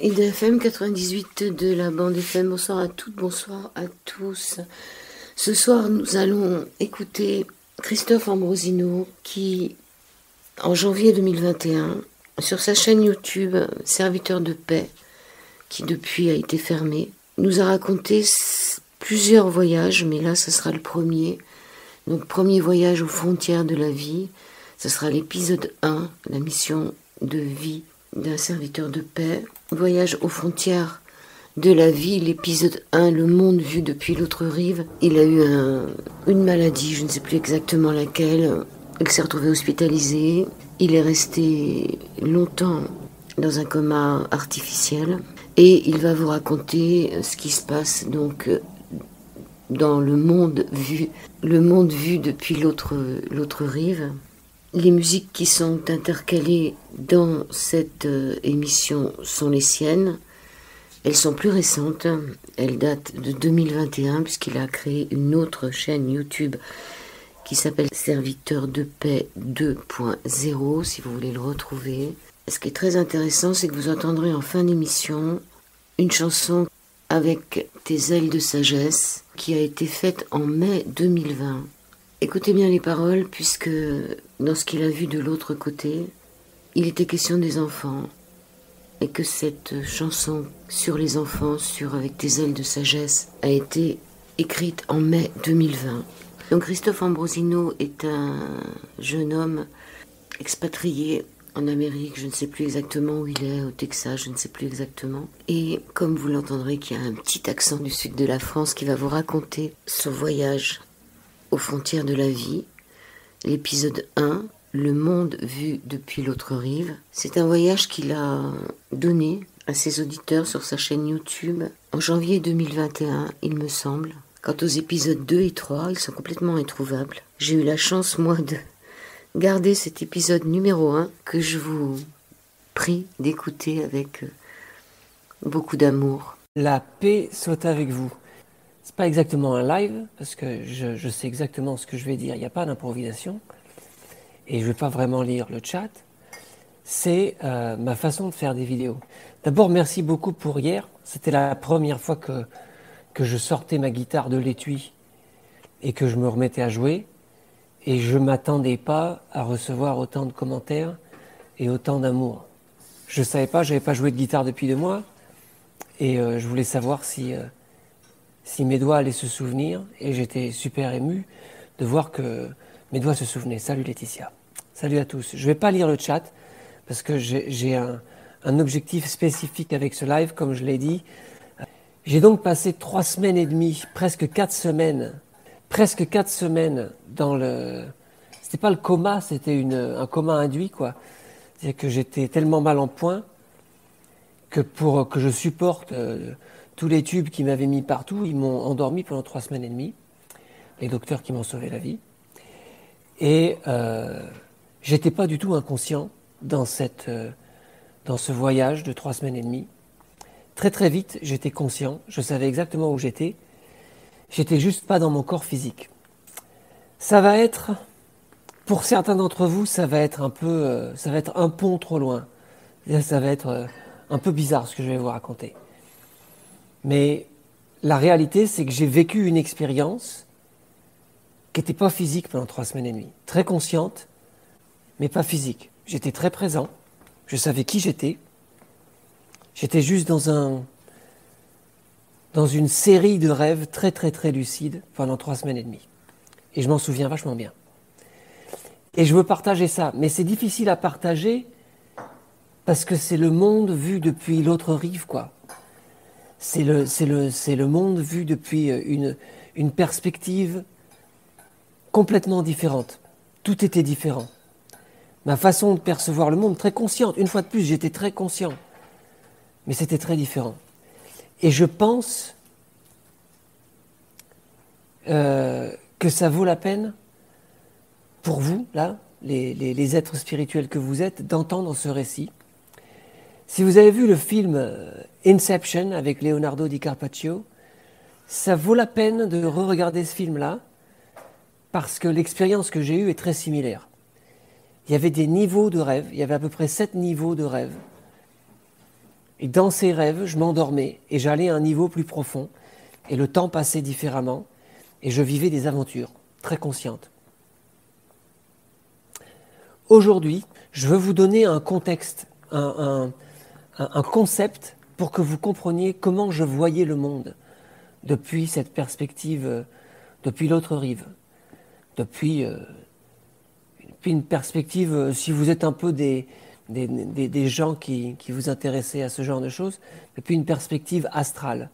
IDFM 98 de la bande FM. Bonsoir à toutes, bonsoir à tous. Ce soir, nous allons écouter Christophe Ambrosino qui, en janvier 2021, sur sa chaîne YouTube Serviteur de paix, qui depuis a été fermée, nous a raconté plusieurs voyages, mais là, ce sera le premier. Donc, premier voyage aux frontières de la vie. Ce sera l'épisode 1, la mission de vie d'un serviteur de paix. Voyage aux frontières de la vie, l'épisode 1, le monde vu depuis l'autre rive. Il a eu une maladie, je ne sais plus exactement laquelle. Il s'est retrouvé hospitalisé. Il est resté longtemps dans un coma artificiel. Et il va vous raconter ce qui se passe donc dans le monde vu depuis l'autre rive. Les musiques qui sont intercalées dans cette émission sont les siennes. Elles sont plus récentes. Elles datent de 2021 puisqu'il a créé une autre chaîne YouTube qui s'appelle Serviteur de paix 2.0 si vous voulez le retrouver. Ce qui est très intéressant, c'est que vous entendrez en fin d'émission une chanson avec Tes ailes de sagesse qui a été faite en mai 2020. Écoutez bien les paroles, puisque dans ce qu'il a vu de l'autre côté, il était question des enfants, et que cette chanson sur les enfants, sur Avec tes ailes de sagesse, a été écrite en mai 2020. Donc Christophe Ambrosino est un jeune homme expatrié en Amérique, je ne sais plus exactement où il est, au Texas, je ne sais plus exactement. Et comme vous l'entendrez, qui a un petit accent du sud de la France, qui va vous raconter son voyage aux frontières de la vie, l'épisode 1, le monde vu depuis l'autre rive. C'est un voyage qu'il a donné à ses auditeurs sur sa chaîne YouTube en janvier 2021, il me semble. Quant aux épisodes 2 et 3, ils sont complètement introuvables. J'ai eu la chance, moi, de garder cet épisode numéro 1 que je vous prie d'écouter avec beaucoup d'amour. La paix soit avec vous. C'est pas exactement un live, parce que je sais exactement ce que je vais dire, il n'y a pas d'improvisation, et je ne vais pas vraiment lire le chat. C'est ma façon de faire des vidéos. D'abord, merci beaucoup pour hier. C'était la première fois que je sortais ma guitare de l'étui et que je me remettais à jouer. Et je ne m'attendais pas à recevoir autant de commentaires et autant d'amour. Je ne savais pas, je n'avais pas joué de guitare depuis 2 mois, et je voulais savoir si mes doigts allaient se souvenir, et j'étais super ému de voir que mes doigts se souvenaient. Salut Laetitia. Salut à tous. Je ne vais pas lire le chat parce que j'ai un objectif spécifique avec ce live, comme je l'ai dit. J'ai donc passé 3 semaines et demie, presque 4 semaines dans le... C'était pas le coma, c'était un coma induit, quoi. C'est-à-dire que j'étais tellement mal en point que pour que je supporte tous les tubes qui m'avaient mis partout, ils m'ont endormi pendant 3 semaines et demie. Les docteurs qui m'ont sauvé la vie. Et j'étais pas du tout inconscient dans ce voyage de 3 semaines et demie. Très très vite, j'étais conscient, je savais exactement où j'étais. J'étais juste pas dans mon corps physique. Ça va être, pour certains d'entre vous, ça va être un pont trop loin. Ça va être un peu bizarre ce que je vais vous raconter. Mais la réalité, c'est que j'ai vécu une expérience qui n'était pas physique pendant 3 semaines et demie. Très consciente, mais pas physique. J'étais très présent, je savais qui j'étais. J'étais juste dans une série de rêves très très très lucides pendant 3 semaines et demie. Et je m'en souviens vachement bien. Et je veux partager ça, mais c'est difficile à partager parce que c'est le monde vu depuis l'autre rive, quoi. C'est le monde vu depuis une perspective complètement différente. Tout était différent. Ma façon de percevoir le monde, très consciente. Une fois de plus, j'étais très conscient. Mais c'était très différent. Et je pense que ça vaut la peine pour vous, là, les êtres spirituels que vous êtes, d'entendre ce récit. Si vous avez vu le film Inception avec Leonardo DiCaprio, ça vaut la peine de re-regarder ce film-là parce que l'expérience que j'ai eue est très similaire. Il y avait des niveaux de rêve, il y avait à peu près 7 niveaux de rêve. Et dans ces rêves, je m'endormais et j'allais à un niveau plus profond et le temps passait différemment et je vivais des aventures très conscientes. Aujourd'hui, je veux vous donner un contexte, un concept pour que vous compreniez comment je voyais le monde depuis cette perspective, depuis l'autre rive, depuis une perspective, si vous êtes un peu des gens qui vous intéressaient à ce genre de choses, depuis une perspective astrale,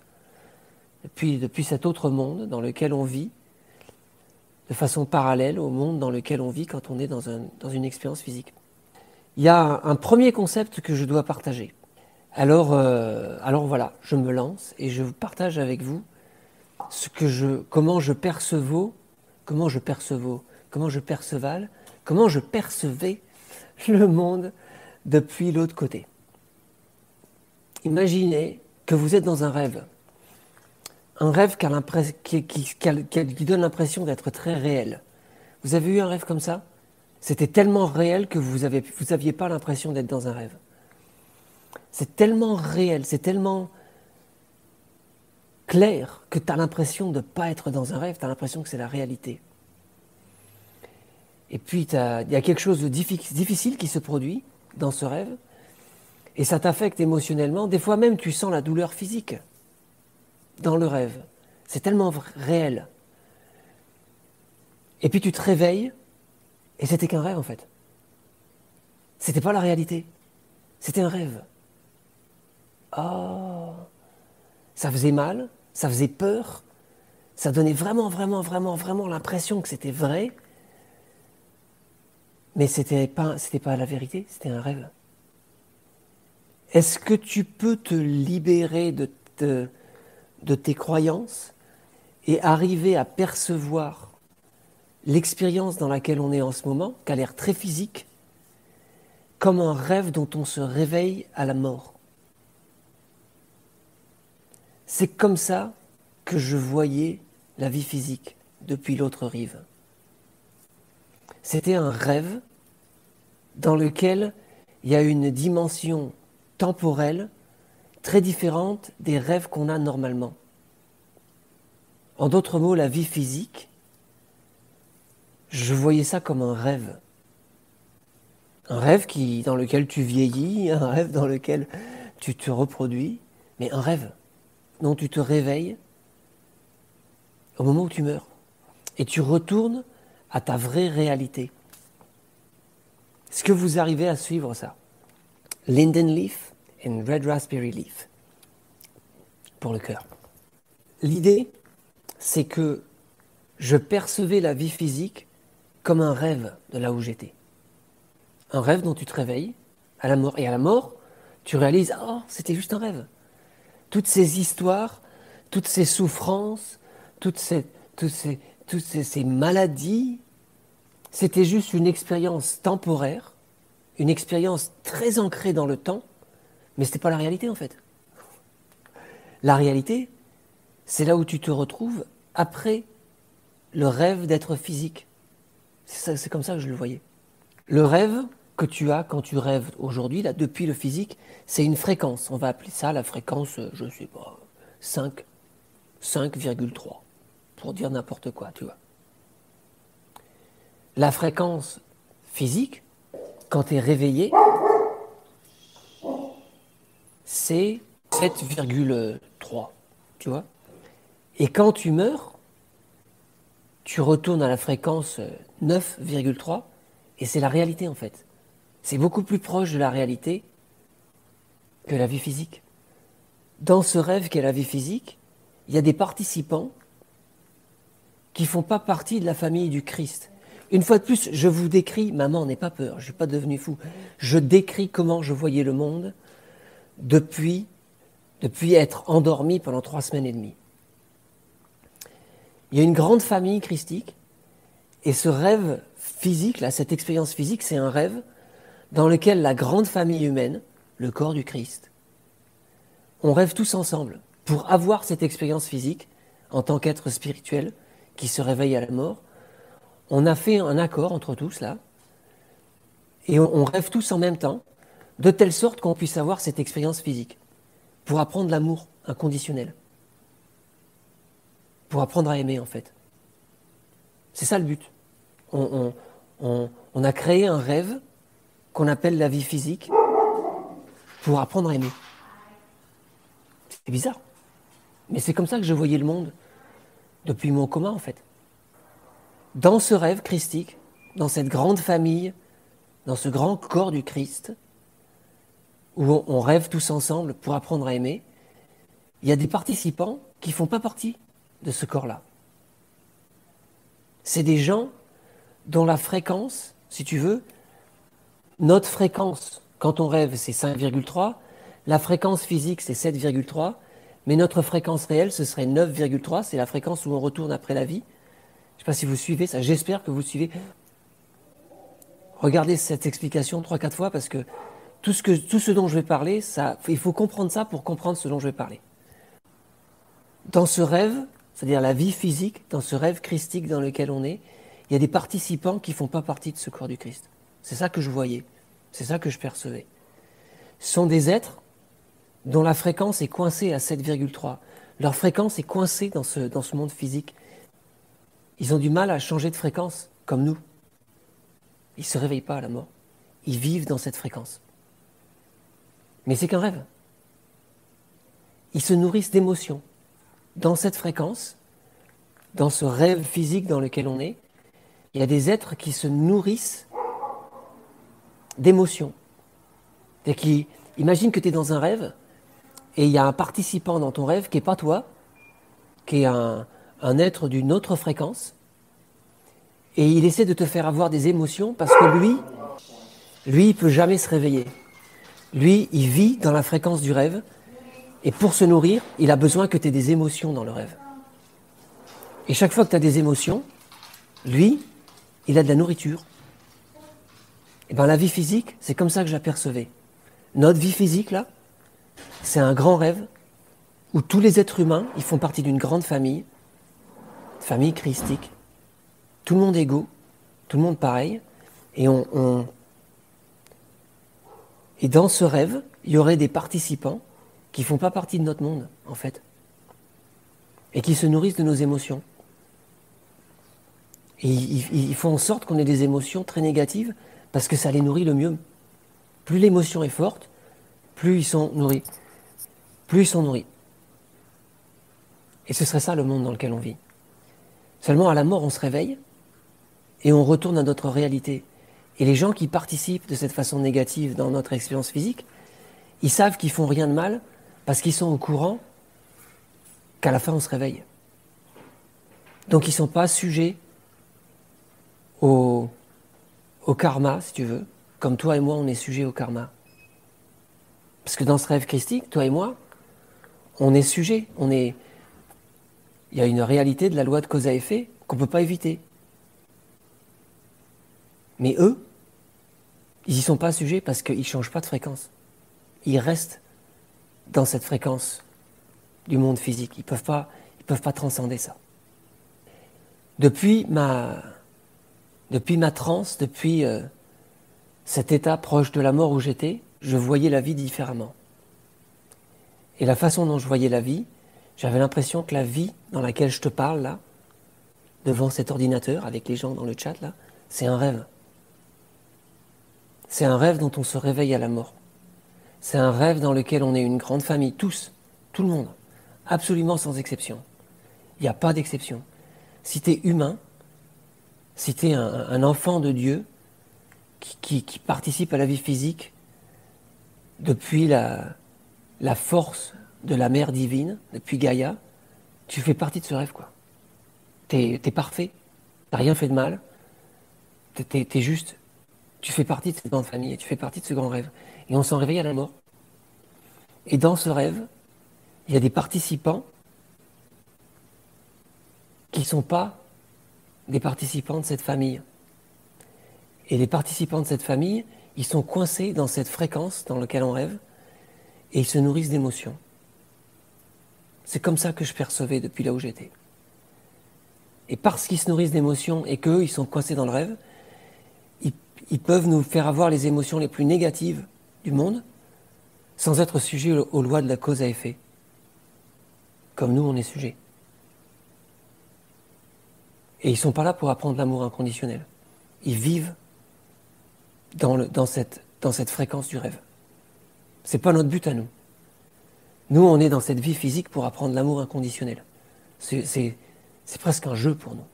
depuis cet autre monde dans lequel on vit, de façon parallèle au monde dans lequel on vit quand on est dans une expérience physique. Il y a un premier concept que je dois partager. Alors voilà, je me lance et je partage avec vous comment je percevais le monde depuis l'autre côté. Imaginez que vous êtes dans un rêve qui donne l'impression d'être très réel. Vous avez eu un rêve comme ça ? C'était tellement réel que vous aviez pas l'impression d'être dans un rêve. C'est tellement réel, c'est tellement clair que tu as l'impression de ne pas être dans un rêve, tu as l'impression que c'est la réalité. Et puis il y a quelque chose de difficile qui se produit dans ce rêve, et ça t'affecte émotionnellement. Des fois même tu sens la douleur physique dans le rêve. C'est tellement réel. Et puis tu te réveilles, et c'était qu'un rêve en fait. C'était pas la réalité. C'était un rêve. Oh, ça faisait mal, ça faisait peur, ça donnait vraiment l'impression que c'était vrai, mais c'était pas la vérité, c'était un rêve. Est-ce que tu peux te libérer de tes croyances et arriver à percevoir l'expérience dans laquelle on est en ce moment, qui a l'air très physique, comme un rêve dont on se réveille à la mort? C'est comme ça que je voyais la vie physique depuis l'autre rive. C'était un rêve dans lequel il y a une dimension temporelle très différente des rêves qu'on a normalement. En d'autres mots, la vie physique, je voyais ça comme un rêve. Un rêve dans lequel tu vieillis, un rêve dans lequel tu te reproduis, mais un rêve dont tu te réveilles au moment où tu meurs. Et tu retournes à ta vraie réalité. Est-ce que vous arrivez à suivre ça? Linden Leaf and Red Raspberry Leaf. Pour le cœur. L'idée, c'est que je percevais la vie physique comme un rêve de là où j'étais. Un rêve dont tu te réveilles à la mort. Et à la mort, tu réalises, oh, c'était juste un rêve. Toutes ces histoires, toutes ces souffrances, toutes ces maladies, c'était juste une expérience temporaire, une expérience très ancrée dans le temps, mais ce n'était pas la réalité en fait. La réalité, c'est là où tu te retrouves après le rêve d'être physique. C'est comme ça que je le voyais. Le rêve que tu as quand tu rêves aujourd'hui, là, depuis le physique, c'est une fréquence. On va appeler ça la fréquence, je ne sais pas, 5,3, pour dire n'importe quoi, tu vois. La fréquence physique, quand tu es réveillé, c'est 7,3, tu vois. Et quand tu meurs, tu retournes à la fréquence 9,3, et c'est la réalité en fait. C'est beaucoup plus proche de la réalité que la vie physique. Dans ce rêve qu'est la vie physique, il y a des participants qui ne font pas partie de la famille du Christ. Une fois de plus, je vous décris, maman, n'aie pas peur, je ne suis pas devenu fou. Je décris comment je voyais le monde depuis être endormi pendant 3 semaines et demie. Il y a une grande famille christique, et ce rêve physique, là, cette expérience physique, c'est un rêve dans lequel la grande famille humaine, le corps du Christ, on rêve tous ensemble pour avoir cette expérience physique en tant qu'être spirituel qui se réveille à la mort. On a fait un accord entre tous là, et on rêve tous en même temps, de telle sorte qu'on puisse avoir cette expérience physique. pour apprendre l'amour inconditionnel. Pour apprendre à aimer, en fait. C'est ça le but. On a créé un rêve qu'on appelle la vie physique pour apprendre à aimer. C'est bizarre. Mais c'est comme ça que je voyais le monde depuis mon coma, en fait. Dans ce rêve christique, dans cette grande famille, dans ce grand corps du Christ, où on rêve tous ensemble pour apprendre à aimer, il y a des participants qui ne font pas partie de ce corps-là. C'est des gens dont la fréquence, si tu veux, notre fréquence, quand on rêve, c'est 5,3, la fréquence physique, c'est 7,3, mais notre fréquence réelle, ce serait 9,3, c'est la fréquence où on retourne après la vie. Je ne sais pas si vous suivez ça, j'espère que vous suivez. Regardez cette explication 3-4 fois, parce que tout ce dont je vais parler, il faut comprendre ça pour comprendre ce dont je vais parler. Dans ce rêve, c'est-à-dire la vie physique, dans ce rêve christique dans lequel on est, il y a des participants qui ne font pas partie de ce corps du Christ. C'est ça que je voyais, c'est ça que je percevais. Ce sont des êtres dont la fréquence est coincée à 7,3. Leur fréquence est coincée dans ce monde physique. Ils ont du mal à changer de fréquence, comme nous. Ils ne se réveillent pas à la mort. Ils vivent dans cette fréquence. Mais c'est qu'un rêve. Ils se nourrissent d'émotions. Dans cette fréquence, dans ce rêve physique dans lequel on est, il y a des êtres qui se nourrissent d'émotions. Imagine que tu es dans un rêve et il y a un participant dans ton rêve qui n'est pas toi, qui est un être d'une autre fréquence, et il essaie de te faire avoir des émotions parce que lui, il ne peut jamais se réveiller. Lui, il vit dans la fréquence du rêve, et pour se nourrir, il a besoin que tu aies des émotions dans le rêve. Et chaque fois que tu as des émotions, lui, il a de la nourriture. Et bien la vie physique, c'est comme ça que je l'apercevais. Notre vie physique, là, c'est un grand rêve où tous les êtres humains, ils font partie d'une grande famille christique. Tout le monde égaux, tout le monde pareil. Et et dans ce rêve, il y aurait des participants qui ne font pas partie de notre monde, en fait, et qui se nourrissent de nos émotions. Et ils font en sorte qu'on ait des émotions très négatives, parce que ça les nourrit le mieux. Plus l'émotion est forte, plus ils sont nourris. Plus ils sont nourris. Et ce serait ça le monde dans lequel on vit. Seulement à la mort, on se réveille, et on retourne à notre réalité. Et les gens qui participent de cette façon négative dans notre expérience physique, ils savent qu'ils font rien de mal, parce qu'ils sont au courant qu'à la fin on se réveille. Donc ils ne sont pas sujets au karma, si tu veux, comme toi et moi on est sujets au karma. Parce que dans ce rêve christique, toi et moi, on est sujets, il y a une réalité de la loi de cause à effet qu'on ne peut pas éviter. Mais eux, ils n'y sont pas sujets parce qu'ils ne changent pas de fréquence. Ils restent dans cette fréquence du monde physique. Ils peuvent pas transcender ça. Depuis ma transe, depuis cet état proche de la mort où j'étais, je voyais la vie différemment. Et la façon dont je voyais la vie, j'avais l'impression que la vie dans laquelle je te parle là, devant cet ordinateur, avec les gens dans le chat là, c'est un rêve. C'est un rêve dont on se réveille à la mort. C'est un rêve dans lequel on est une grande famille, tous, tout le monde, absolument sans exception. Il n'y a pas d'exception. Si tu es humain, si tu es un enfant de Dieu qui participe à la vie physique depuis la force de la mère divine, depuis Gaïa, tu fais partie de ce rêve, quoi. T'es parfait, t'as rien fait de mal, t'es juste, tu fais partie de cette grande famille, tu fais partie de ce grand rêve. Et on s'en réveille à la mort. Et dans ce rêve, il y a des participants qui ne sont pas des participants de cette famille. Et les participants de cette famille, ils sont coincés dans cette fréquence dans laquelle on rêve, et ils se nourrissent d'émotions. C'est comme ça que je percevais depuis là où j'étais. Et parce qu'ils se nourrissent d'émotions et qu'eux, ils sont coincés dans le rêve, ils peuvent nous faire avoir les émotions les plus négatives du monde, sans être sujet aux lois de la cause à effet, comme nous on est sujet. Et ils ne sont pas là pour apprendre l'amour inconditionnel. Ils vivent dans cette fréquence du rêve. Ce n'est pas notre but à nous. Nous, on est dans cette vie physique pour apprendre l'amour inconditionnel. C'est presque un jeu pour nous.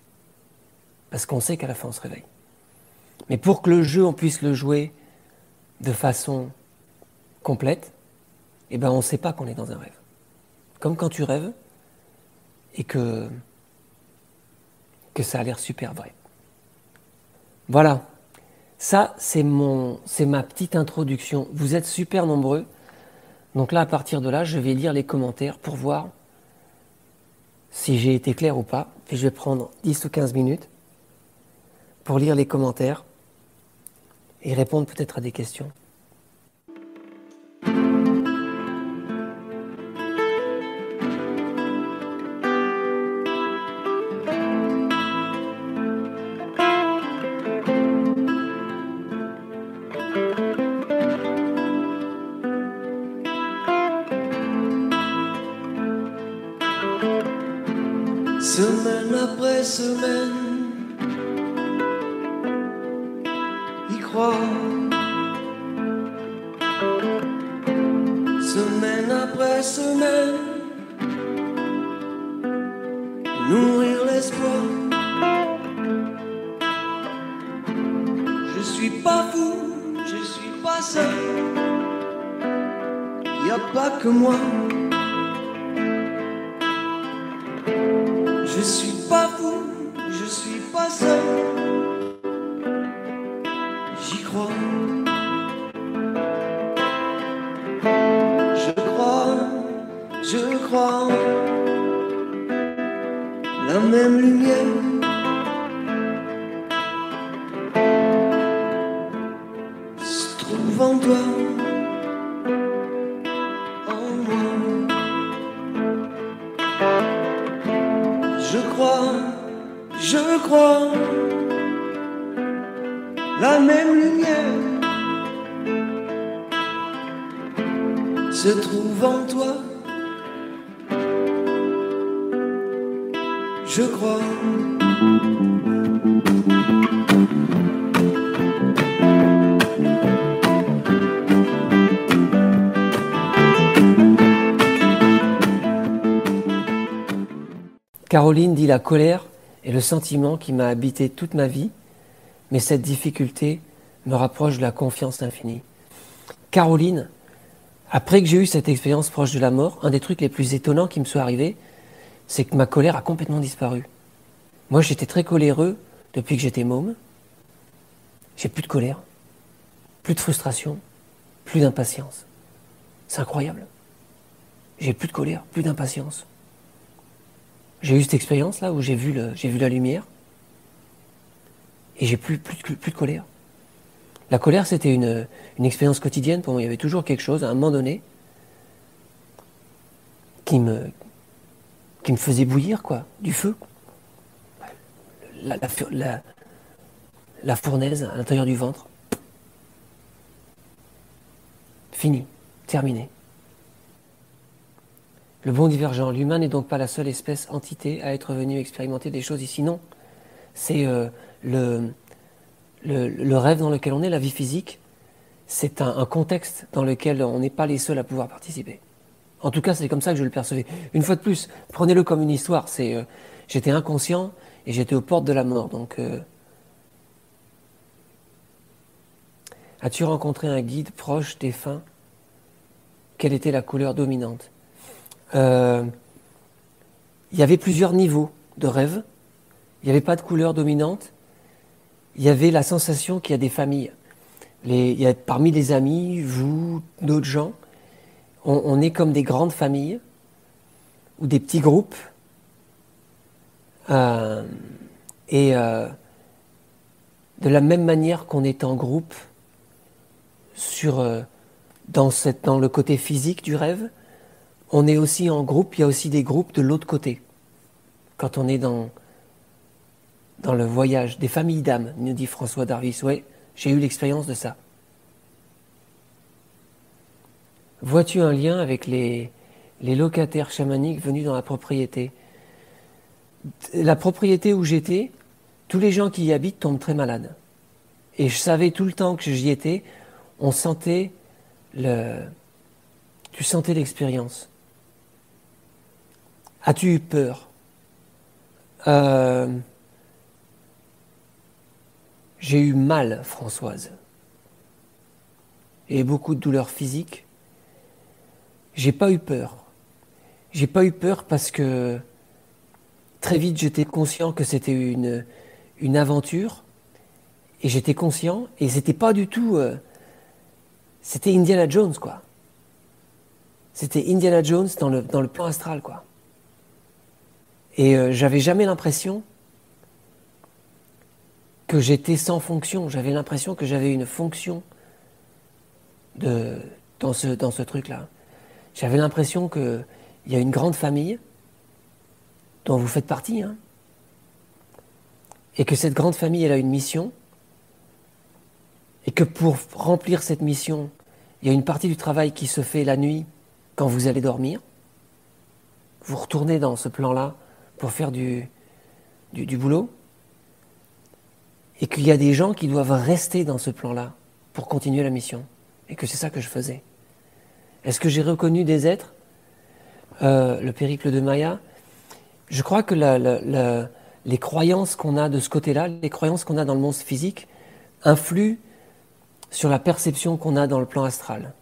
Parce qu'on sait qu'à la fin, on se réveille. Mais pour que le jeu, on puisse le jouer de façon complète, eh ben, on ne sait pas qu'on est dans un rêve. Comme quand tu rêves et que ça a l'air super vrai. Voilà. Ça, c'est ma petite introduction. Vous êtes super nombreux. Donc là, à partir de là, je vais lire les commentaires pour voir si j'ai été clair ou pas. Et je vais prendre 10 ou 15 minutes pour lire les commentaires et répondre peut-être à des questions. Semaine après semaine, y croire. Semaine après semaine, nourrir l'espoir. Je suis pas fou, je suis pas seul. Y a pas que moi. Je suis pas fou, je suis pas seul. J'y crois. Je crois. La même lumière se trouve en toi, en moi. Je crois, la même lumière se trouve en toi. Je crois. Caroline dit la colère est le sentiment qui m'a habité toute ma vie, mais cette difficulté me rapproche de la confiance infinie. Caroline, après que j'ai eu cette expérience proche de la mort, un des trucs les plus étonnants qui me soit arrivé, c'est que ma colère a complètement disparu. Moi, j'étais très coléreux depuis que j'étais môme. J'ai plus de colère, plus de frustration, plus d'impatience. C'est incroyable. J'ai plus de colère, plus d'impatience. J'ai eu cette expérience-là où j'ai vu la lumière et j'ai plus de colère. La colère, c'était une expérience quotidienne pour moi. Il y avait toujours quelque chose, à un moment donné, qui me faisait bouillir, quoi, du feu. La fournaise à l'intérieur du ventre. Fini, terminé. Le bon divergent, l'humain n'est donc pas la seule espèce entité à être venue expérimenter des choses ici, non. C'est le rêve dans lequel on est, la vie physique, c'est un contexte dans lequel on n'est pas les seuls à pouvoir participer. En tout cas, c'est comme ça que je le percevais. Une fois de plus, prenez-le comme une histoire. J'étais inconscient et j'étais aux portes de la mort. Donc, as-tu rencontré un guide proche, défunt? Quelle était la couleur dominante? Il y avait plusieurs niveaux de rêve. Il n'y avait pas de couleur dominante. Il y avait la sensation qu'il y a des familles. Il y a parmi les amis, vous, d'autres gens, on est comme des grandes familles ou des petits groupes. De la même manière qu'on est en groupe dans le côté physique du rêve, on est aussi en groupe, il y a aussi des groupes de l'autre côté. Quand on est dans le voyage des familles d'âmes, nous dit François Darvis, ouais, j'ai eu l'expérience de ça. vois-tu un lien avec les locataires chamaniques venus dans la propriété? La propriété où j'étais, tous les gens qui y habitent tombent très malades. Et je savais tout le temps que j'y étais, on sentait tu sentais l'expérience. As-tu eu peur? J'ai eu mal, Françoise. Et beaucoup de douleurs physiques. J'ai pas eu peur. J'ai pas eu peur parce que très vite j'étais conscient que c'était une aventure. Et j'étais conscient, et c'était pas du tout... c'était Indiana Jones, quoi. C'était Indiana Jones dans le plan astral, quoi. Et j'avais jamais l'impression que j'étais sans fonction. J'avais l'impression que j'avais une fonction dans ce truc-là. J'avais l'impression qu'il y a une grande famille dont vous faites partie, hein, et que cette grande famille, elle a une mission, et que pour remplir cette mission, il y a une partie du travail qui se fait la nuit quand vous allez dormir. Vous retournez dans ce plan-là pour faire du boulot, et qu'il y a des gens qui doivent rester dans ce plan-là pour continuer la mission, et que c'est ça que je faisais. Est-ce que j'ai reconnu des êtres? Le périple de Maya, je crois que les croyances qu'on a de ce côté-là, les croyances qu'on a dans le monde physique, influent sur la perception qu'on a dans le plan astral.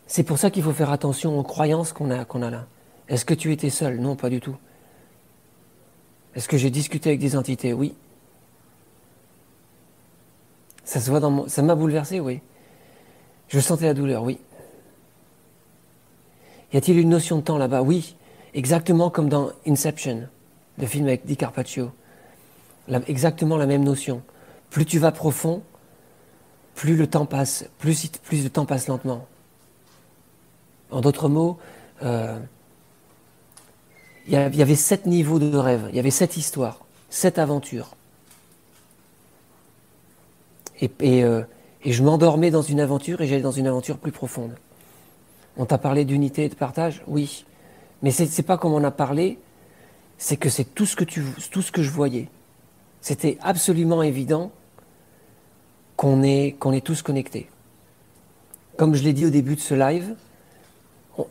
C'est pour ça qu'il faut faire attention aux croyances qu'on a là. Est-ce que tu étais seul? Non, pas du tout. Est-ce que j'ai discuté avec des entités? Oui. Ça se voit ça m'a bouleversé? Oui. Je sentais la douleur? Oui. Y a-t-il une notion de temps là-bas? Oui. Exactement comme dans Inception, le film avec Di Carpaccio. Exactement la même notion. Plus tu vas profond, plus le temps passe, plus le temps passe lentement. En d'autres mots, il y avait 7 niveaux de rêve, il y avait 7 histoires, 7 aventures. Et je m'endormais dans une aventure et j'allais dans une aventure plus profonde. On t'a parlé d'unité et de partage? Oui. Mais c'est pas comme on a parlé, c'est que c'est tout ce que je voyais. C'était absolument évident qu'on est tous connectés. Comme je l'ai dit au début de ce live,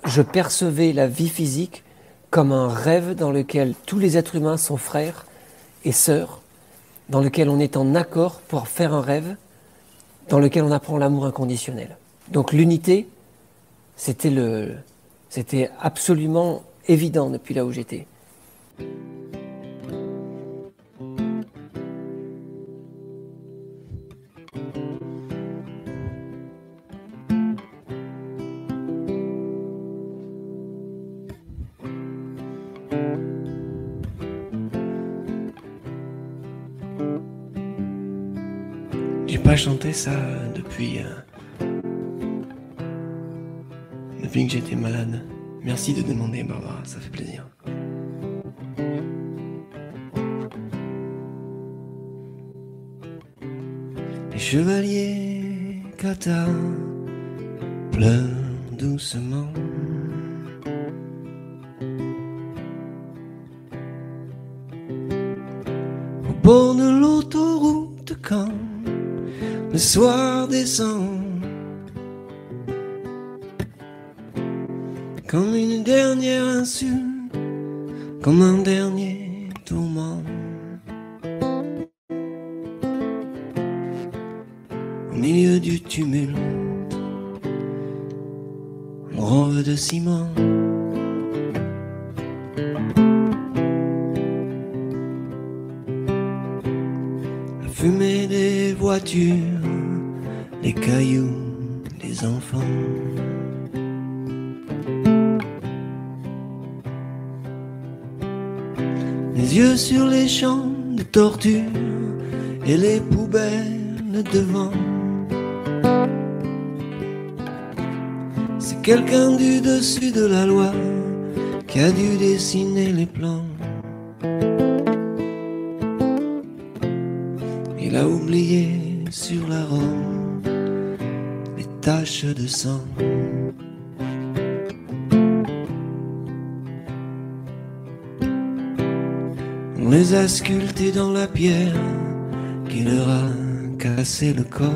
je percevais la vie physique comme un rêve dans lequel tous les êtres humains sont frères et sœurs, dans lequel on est en accord pour faire un rêve, dans lequel on apprend l'amour inconditionnel. Donc l'unité, c'était absolument évident depuis là où j'étais. J'ai pas chanté ça depuis que j'étais malade. Merci de demander, Barbara, ça fait plaisir. Les chevaliers Kata pleurent doucement. Au bord de l'autoroute quand le soir descend, comme une dernière insulte, comme un dernier tourment. Au milieu du tumulte, on robe de ciment. La fumée des voitures, les cailloux des enfants. Les yeux sur les champs de tortue et les poubelles devant. C'est quelqu'un du dessus de la loi qui a dû dessiner les plans. Il a oublié sur la robe les taches de sang. On les a sculptés dans la pierre qui leur a cassé le corps.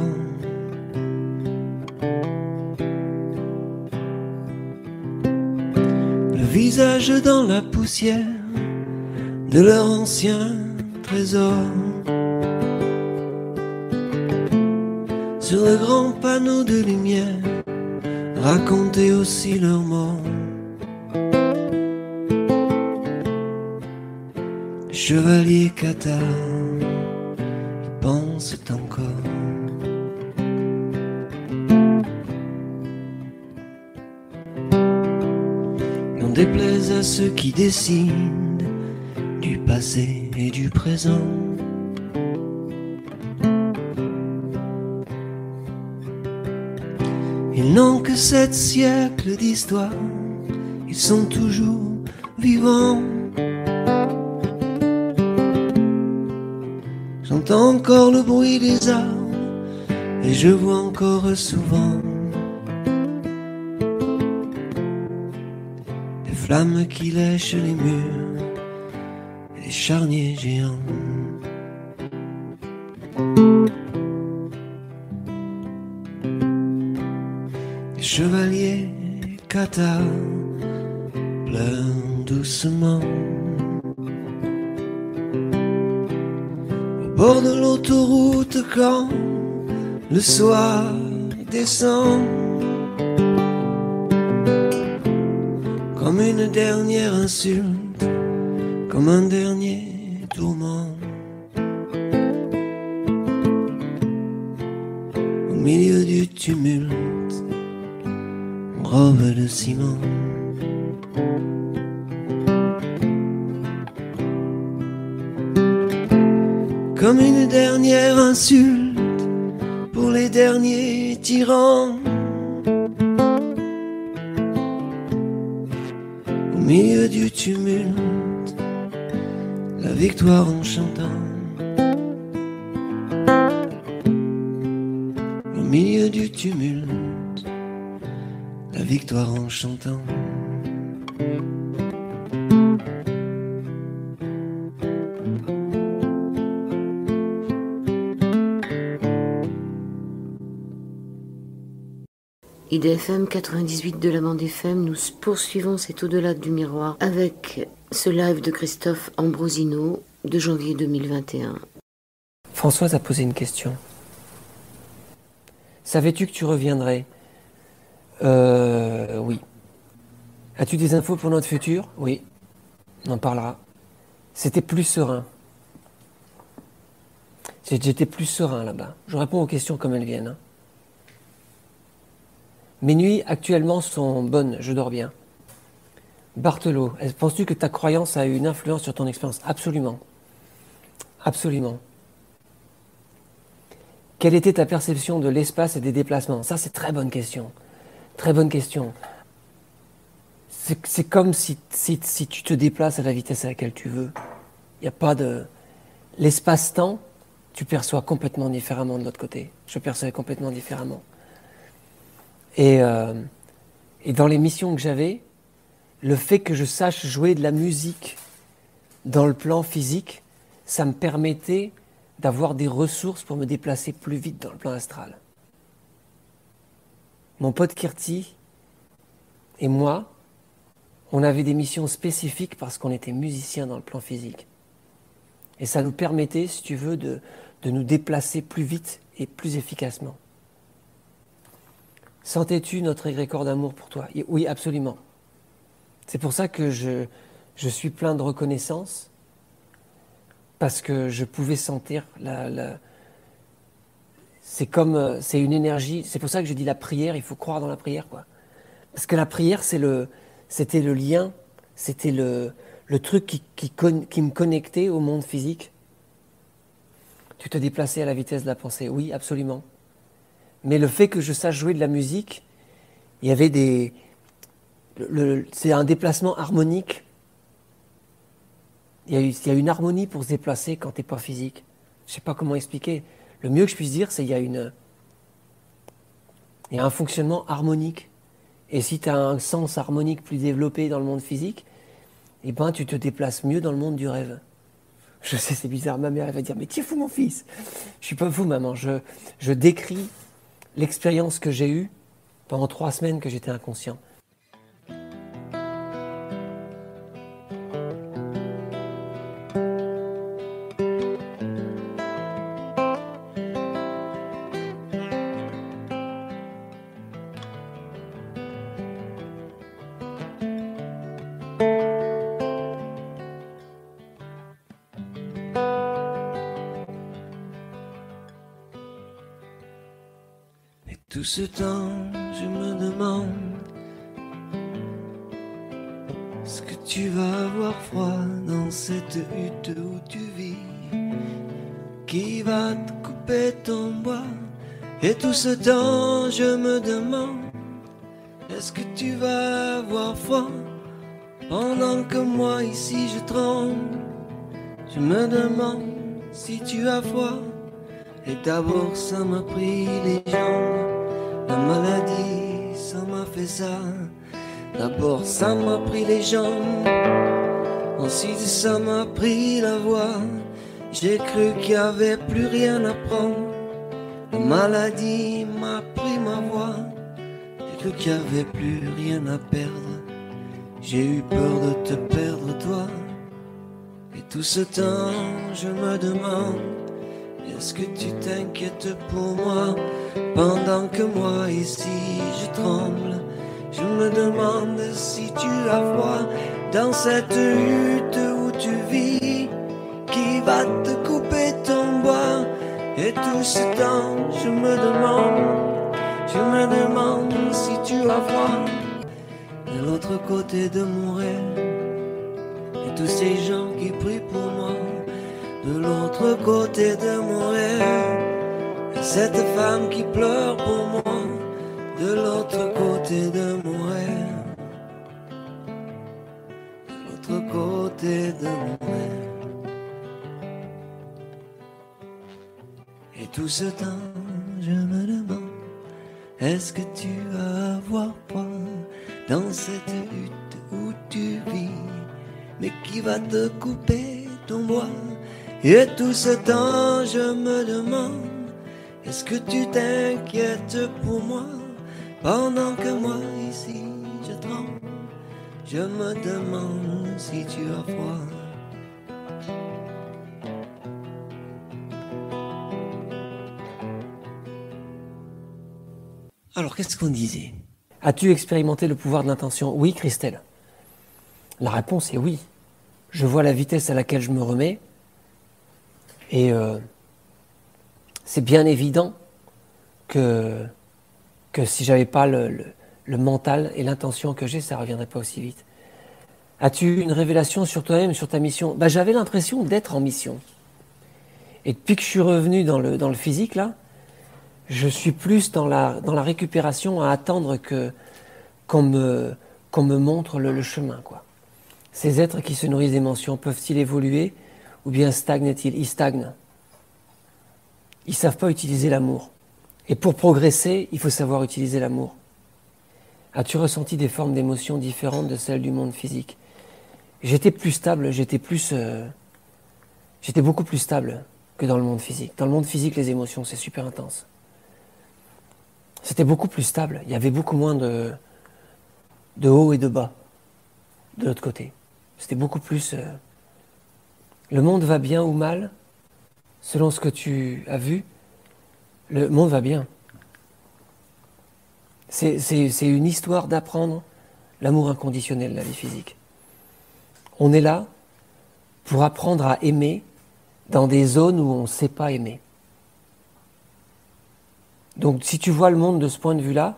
Le visage dans la poussière de leur ancien trésor. Sur le grand panneau de lumière, raconter aussi leur mort. Chevalier Cathare, ils pensent encore. N'en déplaise à ceux qui décident du passé et du présent. Ils n'ont que 7 siècles d'histoire, ils sont toujours vivants. J'entends encore le bruit des arbres et je vois encore souvent des flammes qui lèchent les murs et des charniers géants. Les chevaliers Cathare pleurent doucement. Au bord de l'autoroute quand le soir descend, comme une dernière insulte, comme un dernier tourment. Au milieu du tumulte, robe de ciment. Comme une dernière insulte pour les derniers tyrans. Au milieu du tumulte, la victoire en chantant. Au milieu du tumulte, la victoire en chantant. IDFM 98 de la bande FM, nous poursuivons cet au-delà du miroir avec ce live de Christophe Ambrosino de janvier 2021. Françoise a posé une question. Savais-tu que tu reviendrais ? Oui. As-tu des infos pour notre futur ? Oui. On en parlera. C'était plus serein. J'étais plus serein là-bas. Je réponds aux questions comme elles viennent. Mes nuits actuellement sont bonnes, je dors bien. Barthelot, penses-tu que ta croyance a eu une influence sur ton expérience ? Absolument. Absolument. Quelle était ta perception de l'espace et des déplacements ? Ça, c'est très bonne question. Très bonne question. C'est comme si tu te déplaces à la vitesse à laquelle tu veux. Il n'y a pas de... L'espace-temps, tu perçois complètement différemment de l'autre côté. Je percevais complètement différemment. Et dans les missions que j'avais, le fait que je sache jouer de la musique dans le plan physique, ça me permettait d'avoir des ressources pour me déplacer plus vite dans le plan astral. Mon pote Kirti et moi, on avait des missions spécifiques parce qu'on était musiciens dans le plan physique. Et ça nous permettait, si tu veux, de nous déplacer plus vite et plus efficacement. Sentais-tu notre égrégore d'amour pour toi ? Oui, absolument. C'est pour ça que je suis plein de reconnaissance, parce que je pouvais sentir c'est une énergie. C'est pour ça que je dis la prière, il faut croire dans la prière, quoi. Parce que la prière, c'était le lien, c'était le truc qui me connectait au monde physique. Tu te déplaçais à la vitesse de la pensée, oui, absolument. Mais le fait que je sache jouer de la musique, il y avait c'est un déplacement harmonique. Il y a une harmonie pour se déplacer quand tu n'es pas physique. Je ne sais pas comment expliquer. Le mieux que je puisse dire, c'est qu'il y a et un fonctionnement harmonique. Et si tu as un sens harmonique plus développé dans le monde physique, eh ben, tu te déplaces mieux dans le monde du rêve. Je sais, c'est bizarre, ma mère elle va dire « Mais tu es fou mon fils !» Je suis pas fou maman, je décris l'expérience que j'ai eue pendant 3 semaines que j'étais inconscient. Tout ce temps, je me demande est-ce que tu vas avoir froid dans cette hutte où tu vis? Qui va te couper ton bois? Et tout ce temps, je me demande est-ce que tu vas avoir froid pendant que moi ici je tremble? Je me demande si tu as froid. Et d'abord ça m'a pris les jambes. La maladie, ça m'a fait ça. D'abord ça m'a pris les jambes. Ensuite ça m'a pris la voix. J'ai cru qu'il n'y avait plus rien à prendre. La maladie m'a pris ma voix. J'ai cru qu'il n'y avait plus rien à perdre. J'ai eu peur de te perdre toi. Et tout ce temps je me demande est-ce que tu t'inquiètes pour moi pendant que moi ici je tremble? Je me demande si tu as froid dans cette hutte où tu vis. Qui va te couper ton bois? Et tout ce temps je me demande si tu as froid de l'autre côté de mon rêve. Et tous ces gens qui prient pour moi de l'autre côté de mon rêve, et cette femme qui pleure pour moi de l'autre côté de mon rêve, de l'autre côté de mon rêve. Et tout ce temps je me demande est-ce que tu vas avoir froid dans cette hutte où tu vis? Mais qui va te couper ton bois? Et tout ce temps je me demande est-ce que tu t'inquiètes pour moi pendant que moi ici je tremble? Je me demande si tu as froid. Alors qu'est-ce qu'on disait? As-tu expérimenté le pouvoir de l'intention? Oui, Christelle. La réponse est oui. Je vois la vitesse à laquelle je me remets. Et c'est bien évident que si j'avais pas le mental et l'intention que j'ai, ça ne reviendrait pas aussi vite. As-tu eu une révélation sur toi-même, sur ta mission? J'avais l'impression d'être en mission. Et depuis que je suis revenu dans le physique, là, je suis plus dans la récupération à attendre qu'on me montre le chemin, quoi. Ces êtres qui se nourrissent d'émotions, peuvent-ils évoluer ou bien stagnent-ils? Ils stagnent. Ils ne savent pas utiliser l'amour. Et pour progresser, il faut savoir utiliser l'amour. As-tu ressenti des formes d'émotions différentes de celles du monde physique? J'étais plus stable, j'étais beaucoup plus stable que dans le monde physique. Dans le monde physique, les émotions, c'est super intense. C'était beaucoup plus stable. Il y avait beaucoup moins de haut et de bas de l'autre côté. C'était beaucoup plus... Le monde va bien ou mal, selon ce que tu as vu, le monde va bien. C'est une histoire d'apprendre l'amour inconditionnel, la vie physique. On est là pour apprendre à aimer dans des zones où on ne sait pas aimer. Donc si tu vois le monde de ce point de vue-là,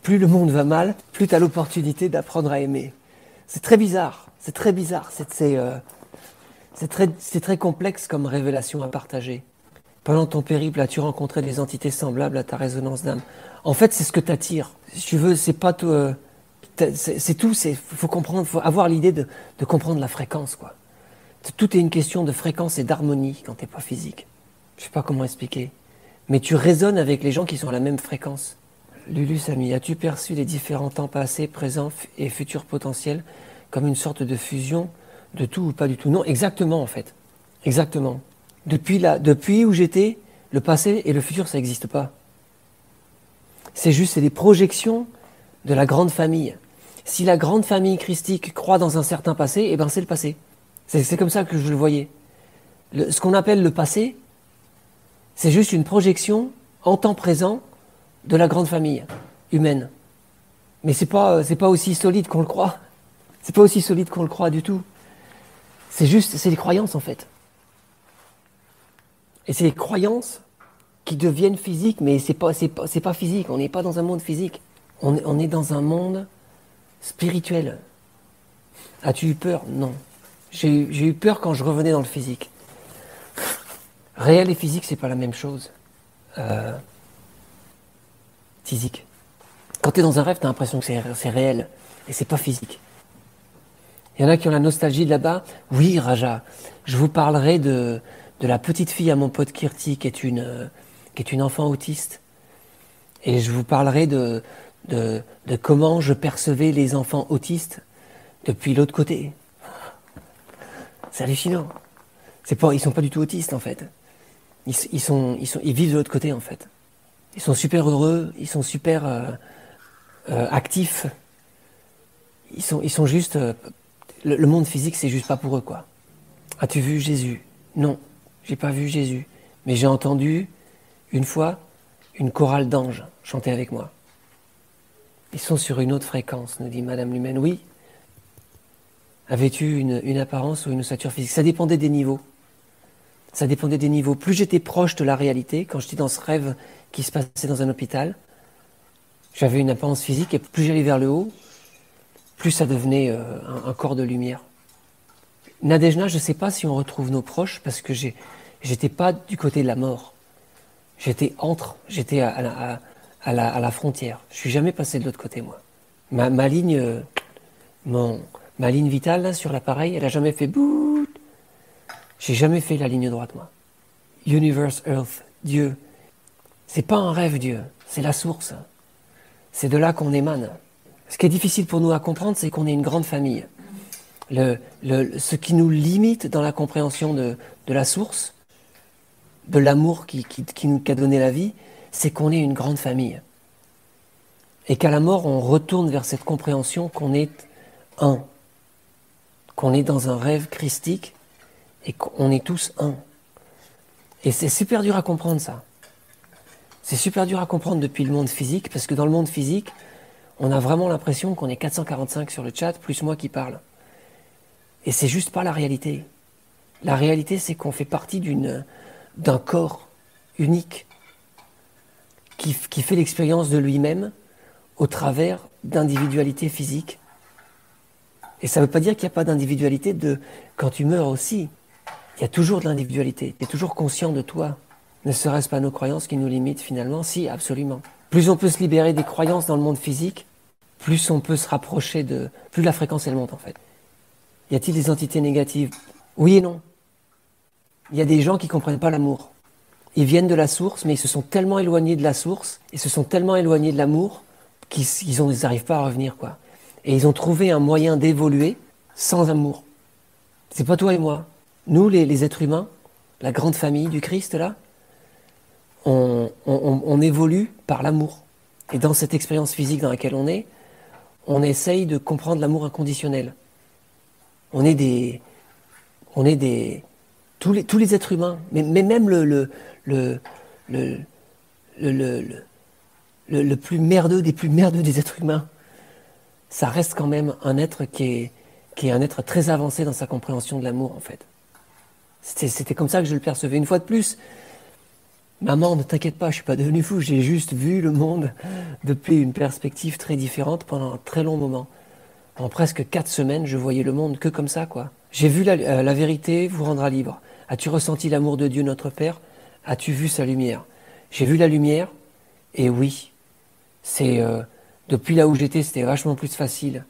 plus le monde va mal, plus tu as l'opportunité d'apprendre à aimer. C'est très bizarre, c'est très bizarre, c'est très complexe comme révélation à partager. Pendant ton périple, as-tu rencontré des entités semblables à ta résonance d'âme? En fait, c'est ce que tu attires. Si tu veux, c'est pas tout, c'est tout, faut comprendre, faut avoir l'idée de comprendre la fréquence, quoi. Tout est une question de fréquence et d'harmonie quand t'es pas physique. Je sais pas comment expliquer. mais tu résonnes avec les gens qui sont à la même fréquence. Lulu Samy, as-tu perçu les différents temps passés, présents et futurs potentiels comme une sorte de fusion de tout ou pas du tout? Non, exactement en fait. Exactement. Depuis où j'étais, le passé et le futur, ça n'existe pas. C'est des projections de la grande famille. Si la grande famille christique croit dans un certain passé, eh ben c'est le passé. C'est comme ça que je le voyais. Ce qu'on appelle le passé, c'est juste une projection en temps présent de la grande famille humaine. Mais c'est pas aussi solide qu'on le croit. C'est pas aussi solide qu'on le croit du tout. C'est des croyances en fait. Et c'est les croyances qui deviennent physiques, mais c'est pas physique. On n'est pas dans un monde physique. On est dans un monde spirituel. As-tu eu peur? Non. J'ai eu peur quand je revenais dans le physique. Réel et physique, c'est pas la même chose. Physique. Quand tu es dans un rêve, tu as l'impression que c'est réel, et c'est pas physique. Il y en a qui ont la nostalgie de là-bas. Oui, Raja, je vous parlerai de la petite fille à mon pote Kirti, qui est une enfant autiste. Et je vous parlerai de comment je percevais les enfants autistes depuis l'autre côté. C'est hallucinant. Ils sont pas du tout autistes, en fait. Ils vivent de l'autre côté, en fait. Ils sont super heureux, ils sont super actifs. Ils sont juste... le monde physique, c'est juste pas pour eux, quoi. As-tu vu Jésus? Non, j'ai pas vu Jésus. Mais j'ai entendu, une fois, une chorale d'anges chanter avec moi. Ils sont sur une autre fréquence, nous dit Madame Lumen. Oui. Avais-tu une apparence ou une ossature physique? Ça dépendait des niveaux. Ça dépendait des niveaux. Plus j'étais proche de la réalité, quand j'étais dans ce rêve qui se passait dans un hôpital, j'avais une apparence physique, et plus j'allais vers le haut, plus ça devenait un corps de lumière. Nadejna, je ne sais pas si on retrouve nos proches, parce que j'étais pas du côté de la mort. J'étais à la frontière. Je suis jamais passé de l'autre côté, moi. Ma ligne vitale, là, sur l'appareil, elle a jamais fait bout. J'ai jamais fait la ligne droite, moi. Universe, Earth, Dieu. C'est pas un rêve, Dieu. C'est la source. C'est de là qu'on émane. Ce qui est difficile pour nous à comprendre, c'est qu'on est une grande famille. Ce qui nous limite dans la compréhension de la source, de l'amour qui nous a donné la vie, c'est qu'on est une grande famille. Et qu'à la mort, on retourne vers cette compréhension qu'on est un. Qu'on est dans un rêve christique et qu'on est tous un. Et c'est super dur à comprendre, ça. C'est super dur à comprendre depuis le monde physique, parce que dans le monde physique, on a vraiment l'impression qu'on est 445 sur le chat, plus moi qui parle. Et c'est juste pas la réalité. La réalité, c'est qu'on fait partie d'un corps unique qui fait l'expérience de lui-même au travers d'individualités physiques. Et ça ne veut pas dire qu'il n'y a pas d'individualité quand tu meurs aussi. Il y a toujours de l'individualité. Tu es toujours conscient de toi. Ne serait-ce pas nos croyances qui nous limitent finalement? Si, absolument. Plus on peut se libérer des croyances dans le monde physique, plus on peut se rapprocher plus la fréquence elle monte en fait. Y a-t-il des entités négatives? Oui et non. Il y a des gens qui ne comprennent pas l'amour. Ils viennent de la source, mais ils se sont tellement éloignés de la source, ils se sont tellement éloignés de l'amour, qu'ils n'arrivent pas à revenir, quoi. Et ils ont trouvé un moyen d'évoluer sans amour. C'est pas toi et moi. Nous, les êtres humains, la grande famille du Christ, là, on évolue par l'amour. Et dans cette expérience physique dans laquelle on essaye de comprendre l'amour inconditionnel. Tous les êtres humains, mais même le plus merdeux des êtres humains, ça reste quand même un être qui est un être très avancé dans sa compréhension de l'amour, en fait. C'était comme ça que je le percevais. Une fois de plus, maman, ne t'inquiète pas, je suis pas devenu fou, j'ai juste vu le monde depuis une perspective très différente pendant un très long moment. En presque 4 semaines, je voyais le monde que comme ça, quoi. J'ai vu la vérité vous rendra libre. As-tu ressenti l'amour de Dieu notre Père? As-tu vu sa lumière? J'ai vu la lumière, et oui, depuis là où j'étais, c'était vachement plus facile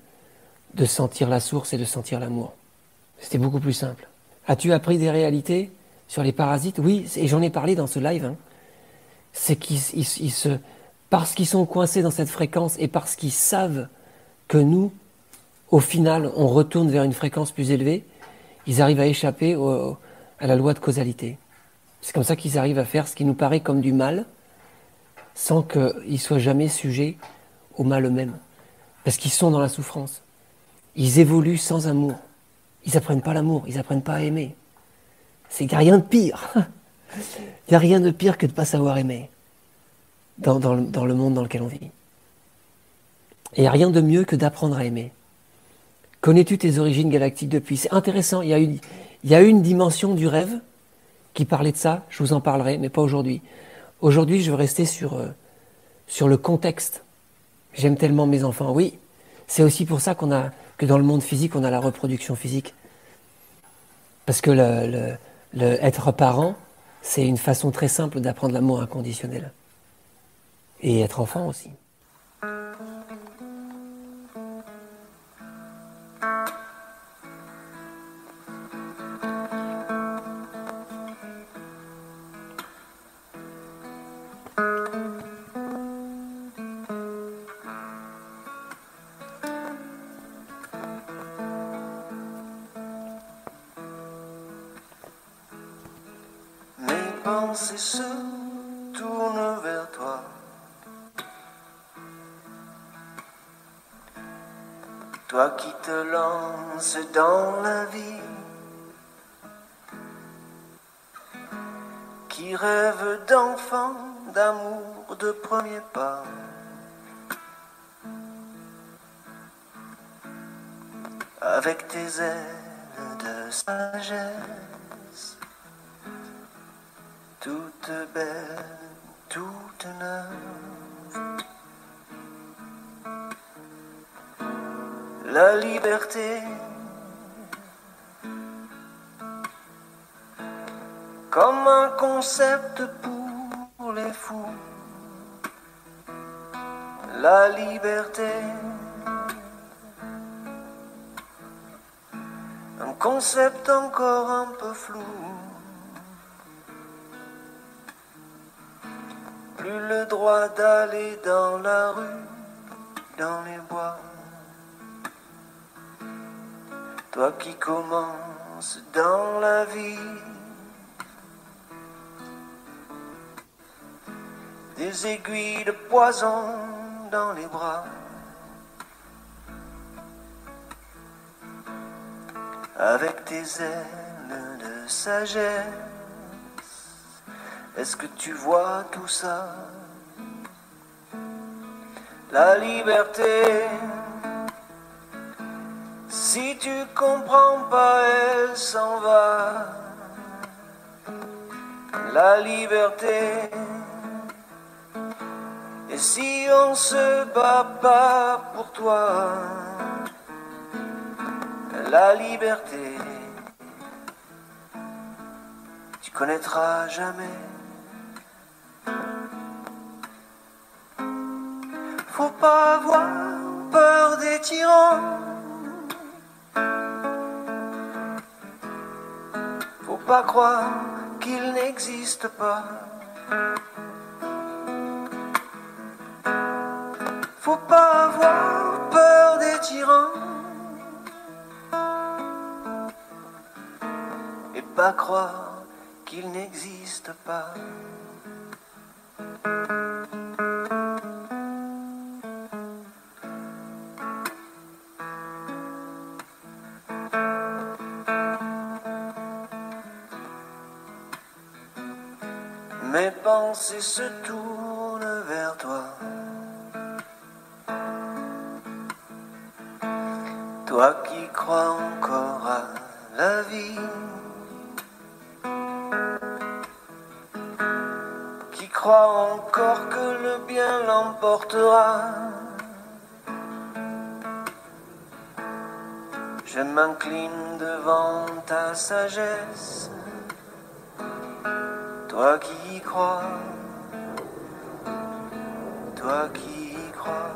de sentir la source et de sentir l'amour. C'était beaucoup plus simple. As-tu appris des réalités sur les parasites? Oui, et j'en ai parlé dans ce live, c'est parce qu'ils sont coincés dans cette fréquence et parce qu'ils savent que nous, au final, on retourne vers une fréquence plus élevée, ils arrivent à échapper à la loi de causalité. C'est comme ça qu'ils arrivent à faire ce qui nous paraît comme du mal, sans qu'ils soient jamais sujets au mal eux-mêmes. Parce qu'ils sont dans la souffrance. Ils évoluent sans amour. Ils n'apprennent pas l'amour, ils n'apprennent pas à aimer. Il n'y a rien de pire. Il n'y a rien de pire que de ne pas savoir aimer dans le monde dans lequel on vit. Et il n'y a rien de mieux que d'apprendre à aimer. Connais-tu tes origines galactiques depuis? C'est intéressant, il y a une dimension du rêve qui parlait de ça, je vous en parlerai, mais pas aujourd'hui. Aujourd'hui, je veux rester sur le contexte. J'aime tellement mes enfants. Oui, c'est aussi pour ça que dans le monde physique, on a la reproduction physique. Parce que être parent, c'est une façon très simple d'apprendre l'amour inconditionnel. Et être enfant aussi. Pensées se tournent vers toi. Toi qui te lances dans la vie, qui rêve d'enfant, d'amour, de premier pas. Avec tes ailes de sagesse, toute belle, toute neuve. La liberté, comme un concept pour les fous. La liberté, un concept encore un peu flou. Plus le droit d'aller dans la rue, dans les bois. Toi qui commences dans la vie, des aiguilles de poison dans les bras. Avec tes ailes de sagesse, est-ce que tu vois tout ça? La liberté, si tu comprends pas, elle s'en va. La liberté, et si on se bat pas pour toi? La liberté, tu connaîtras jamais. Faut pas avoir peur des tyrans. Faut pas croire qu'ils n'existent pas. Faut pas avoir peur des tyrans. Et pas croire qu'ils n'existent pas. Mes pensées se tournent vers toi. Toi qui crois encore à la vie, qui crois encore que le bien l'emportera. Je m'incline devant ta sagesse. Toi qui y crois, toi qui y crois.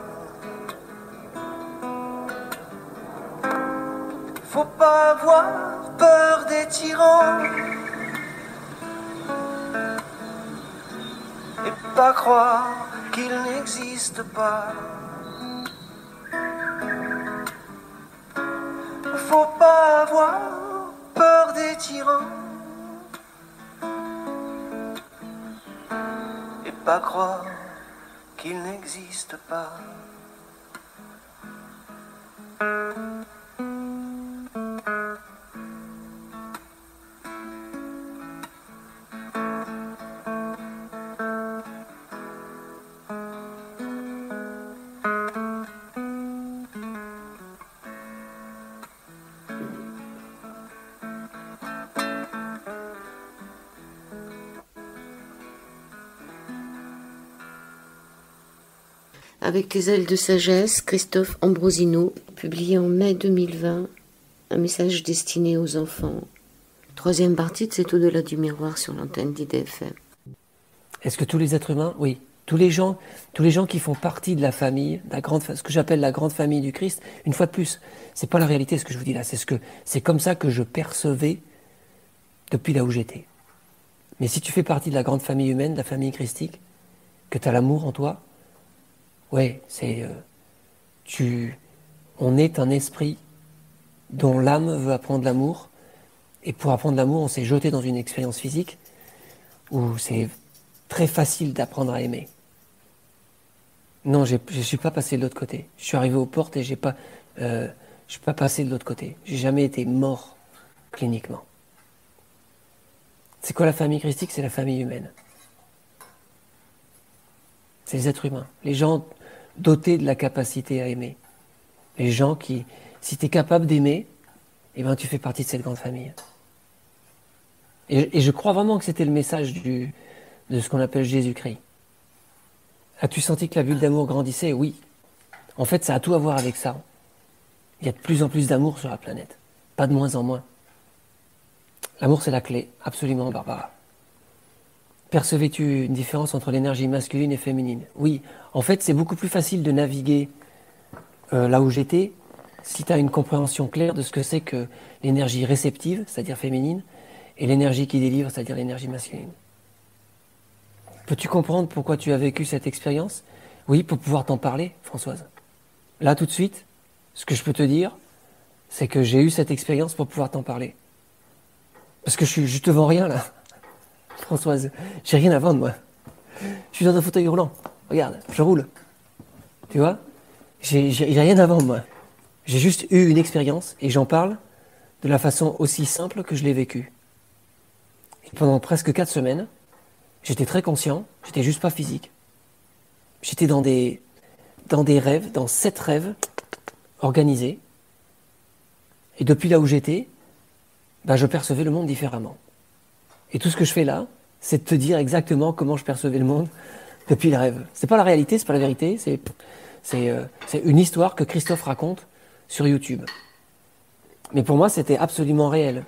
Faut pas avoir peur des tyrans. Et pas croire qu'il n'existe pas. Faut pas avoir peur des tyrans et pas croire qu'il n'existe pas. Avec tes ailes de sagesse, Christophe Ambrosino, publié en mai 2020, un message destiné aux enfants. Troisième partie de C'est au-delà du miroir sur l'antenne d'IDFM. Est-ce que tous les êtres humains, oui, tous les gens qui font partie de la famille, ce que j'appelle la grande famille du Christ, une fois de plus, c'est pas la réalité ce que je vous dis là, c'est comme ça que je percevais depuis là où j'étais. Mais si tu fais partie de la grande famille humaine, de la famille christique, que tu as l'amour en toi, ouais, on est un esprit dont l'âme veut apprendre l'amour, et pour apprendre l'amour, on s'est jeté dans une expérience physique où c'est très facile d'apprendre à aimer. Non, je suis pas passé de l'autre côté. Je suis arrivé aux portes et je suis pas passé de l'autre côté. J'ai jamais été mort cliniquement. C'est quoi la famille christique? C'est la famille humaine. C'est les êtres humains, les gens dotés de la capacité à aimer. Les gens qui, si tu es capable d'aimer, eh ben tu fais partie de cette grande famille. Et je crois vraiment que c'était le message de ce qu'on appelle Jésus-Christ. As-tu senti que la bulle d'amour grandissait? Oui. En fait, ça a tout à voir avec ça. Il y a de plus en plus d'amour sur la planète, pas de moins en moins. L'amour, c'est la clé, absolument, Barbara. Percevais-tu une différence entre l'énergie masculine et féminine? Oui. En fait, c'est beaucoup plus facile de naviguer là où j'étais si tu as une compréhension claire de ce que c'est que l'énergie réceptive, c'est-à-dire féminine, et l'énergie qui délivre, c'est-à-dire l'énergie masculine. Peux-tu comprendre pourquoi tu as vécu cette expérience? Oui, pour pouvoir t'en parler, Françoise. Là, tout de suite, ce que je peux te dire, c'est que j'ai eu cette expérience pour pouvoir t'en parler. Parce que je te vends rien, là. Françoise, j'ai rien à vendre, moi. Je suis dans un fauteuil roulant. Regarde, je roule. Tu vois? J'ai rien à vendre, moi. J'ai juste eu une expérience et j'en parle de la façon aussi simple que je l'ai vécue. Et pendant presque 4 semaines, j'étais très conscient, j'étais juste pas physique. J'étais dans des rêves, dans 7 rêves organisés. Et depuis là où j'étais, je percevais le monde différemment. Et tout ce que je fais là, c'est de te dire exactement comment je percevais le monde depuis le rêve. C'est pas la réalité, c'est pas la vérité, c'est une histoire que Christophe raconte sur YouTube. Mais pour moi, c'était absolument réel.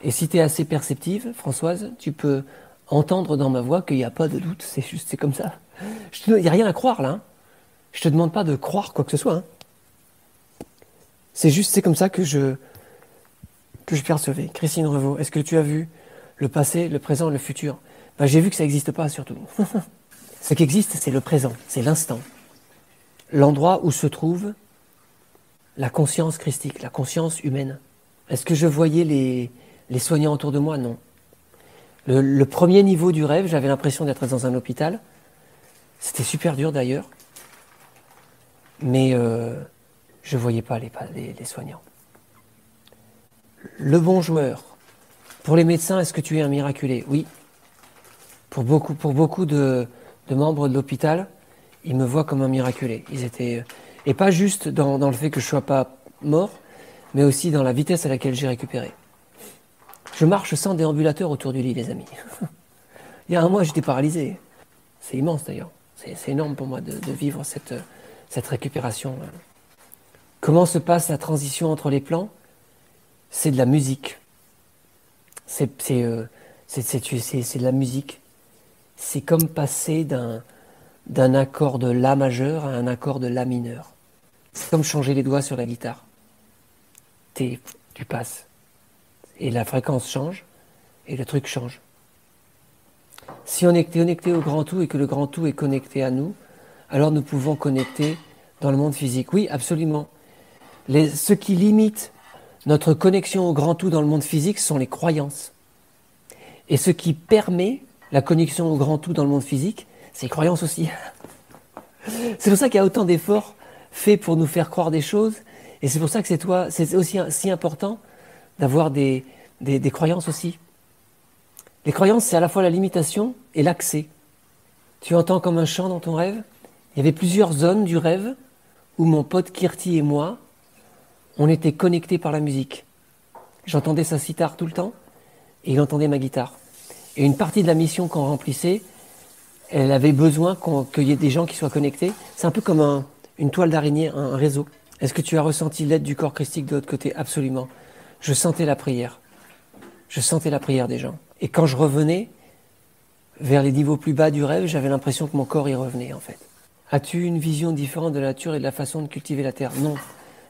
Et si tu es assez perceptive, Françoise, tu peux entendre dans ma voix qu'il n'y a pas de doute, c'est comme ça. Il n'y a rien à croire là. Hein. Je te demande pas de croire quoi que ce soit. Hein. C'est comme ça que je percevais. Christine Revaux, est-ce que tu as vu le passé, le présent, le futur? J'ai vu que ça n'existe pas surtout. Ce qui existe, c'est le présent, c'est l'instant. L'endroit où se trouve la conscience christique, la conscience humaine. Est-ce que je voyais les soignants autour de moi? Non. Le premier niveau du rêve, j'avais l'impression d'être dans un hôpital. C'était super dur d'ailleurs. Mais je ne voyais pas les soignants. Le bon joueur. Pour les médecins, est-ce que tu es un miraculé? Oui. Pour beaucoup de membres de l'hôpital, ils me voient comme un miraculé. Ils étaient, et pas juste dans le fait que je ne sois pas mort, mais aussi dans la vitesse à laquelle j'ai récupéré. Je marche sans déambulateur autour du lit, les amis. Il y a un mois, j'étais paralysé. C'est immense d'ailleurs. C'est énorme pour moi de vivre cette récupération. Comment se passe la transition entre les plans? C'est de la musique. C'est de la musique. C'est comme passer d'un accord de La majeur à un accord de La mineur. C'est comme changer les doigts sur la guitare. Tu passes. Et la fréquence change, et le truc change. Si on est connecté au grand tout et que le grand tout est connecté à nous, alors nous pouvons connecter dans le monde physique. Oui, absolument. Ce qui limite notre connexion au grand tout dans le monde physique sont les croyances. Et ce qui permet la connexion au grand tout dans le monde physique, c'est les croyances aussi. C'est pour ça qu'il y a autant d'efforts faits pour nous faire croire des choses. Et c'est pour ça que c'est aussi si important d'avoir des croyances aussi. Les croyances, c'est à la fois la limitation et l'accès. Tu entends comme un chant dans ton rêve. Il y avait plusieurs zones du rêve où mon pote Kirti et moi, on était connectés par la musique. J'entendais sa sitar tout le temps et il entendait ma guitare. Et une partie de la mission qu'on remplissait, elle avait besoin qu'il y ait des gens qui soient connectés. C'est un peu comme une toile d'araignée, un réseau. Est-ce que tu as ressenti l'aide du corps christique de l'autre côté? Absolument. Je sentais la prière. Je sentais la prière des gens. Et quand je revenais vers les niveaux plus bas du rêve, j'avais l'impression que mon corps y revenait en fait. As-tu une vision différente de la nature et de la façon de cultiver la terre? Non.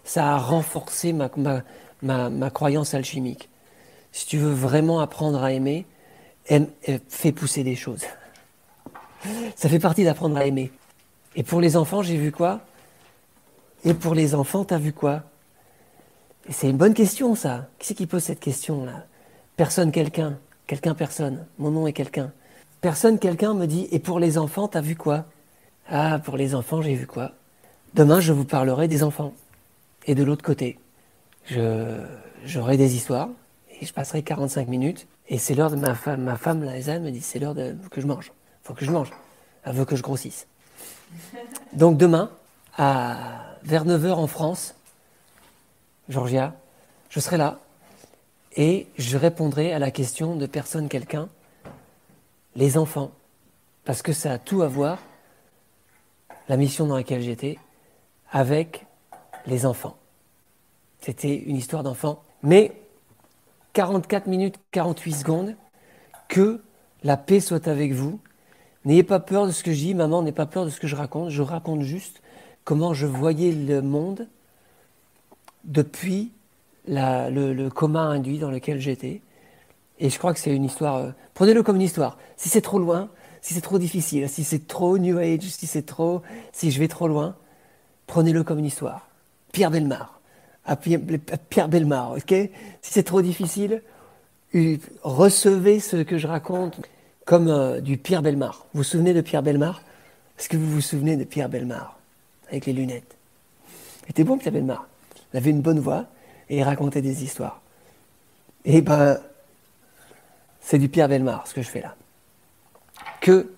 Ça a renforcé ma croyance alchimique. Si tu veux vraiment apprendre à aimer, fais pousser des choses. Ça fait partie d'apprendre à aimer. Et pour les enfants, j'ai vu quoi? Et pour les enfants, t'as vu quoi? Et c'est une bonne question, ça. Qui c'est qui pose cette question-là? Personne, quelqu'un. Quelqu'un, personne. Mon nom est quelqu'un. Personne, quelqu'un me dit, et pour les enfants, t'as vu quoi? Ah, pour les enfants, j'ai vu quoi? Demain, je vous parlerai des enfants. Et de l'autre côté, j'aurai des histoires, et je passerai 45 minutes, et c'est l'heure de ma femme, la Ezanne, me dit, c'est l'heure que je mange. Faut que je mange. Elle veut que je grossisse. Donc demain, vers 9h en France, Georgia, je serai là, et je répondrai à la question de personne, quelqu'un, les enfants. Parce que ça a tout à voir, la mission dans laquelle j'étais, avec les enfants. C'était une histoire d'enfant. Mais 44 minutes, 48 secondes, que la paix soit avec vous. N'ayez pas peur de ce que je dis, maman, n'ayez pas peur de ce que je raconte. Je raconte juste comment je voyais le monde depuis le coma induit dans lequel j'étais. Et je crois que c'est une histoire... prenez-le comme une histoire. Si c'est trop loin, si c'est trop difficile, si c'est trop New Age, si je vais trop loin, prenez-le comme une histoire. Pierre Bellemare. Pierre Bellemare, ok? Si c'est trop difficile, recevez ce que je raconte comme du Pierre Bellemare. Vous vous souvenez de Pierre Bellemare? Est-ce que vous vous souvenez de Pierre Bellemare? Avec les lunettes. Il était bon, Pierre Bellemare. Il avait une bonne voix et il racontait des histoires. Et c'est du Pierre Bellemare, ce que je fais là. Que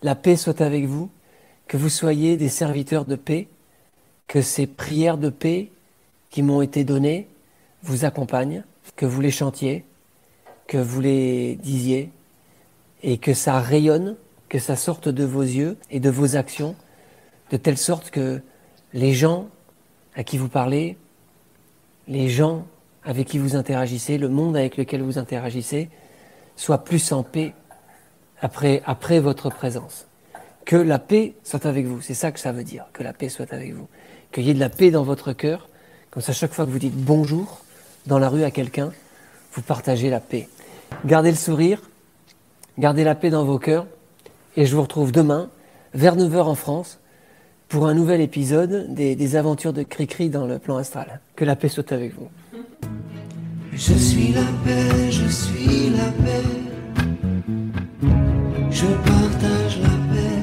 la paix soit avec vous, que vous soyez des serviteurs de paix, que ces prières de paix qui m'ont été données vous accompagnent, que vous les chantiez, que vous les disiez, et que ça rayonne, que ça sorte de vos yeux et de vos actions, de telle sorte que les gens à qui vous parlez, les gens avec qui vous interagissez, le monde avec lequel vous interagissez, soient plus en paix après votre présence. Que la paix soit avec vous, c'est ça que ça veut dire, que la paix soit avec vous. Qu'il y ait de la paix dans votre cœur, comme ça chaque fois que vous dites bonjour dans la rue à quelqu'un, vous partagez la paix. Gardez le sourire, gardez la paix dans vos cœurs, et je vous retrouve demain, vers 9h en France, pour un nouvel épisode des aventures de Cricri dans le plan astral. Que la paix soit avec vous. Je suis la paix, je suis la paix. Je partage la paix.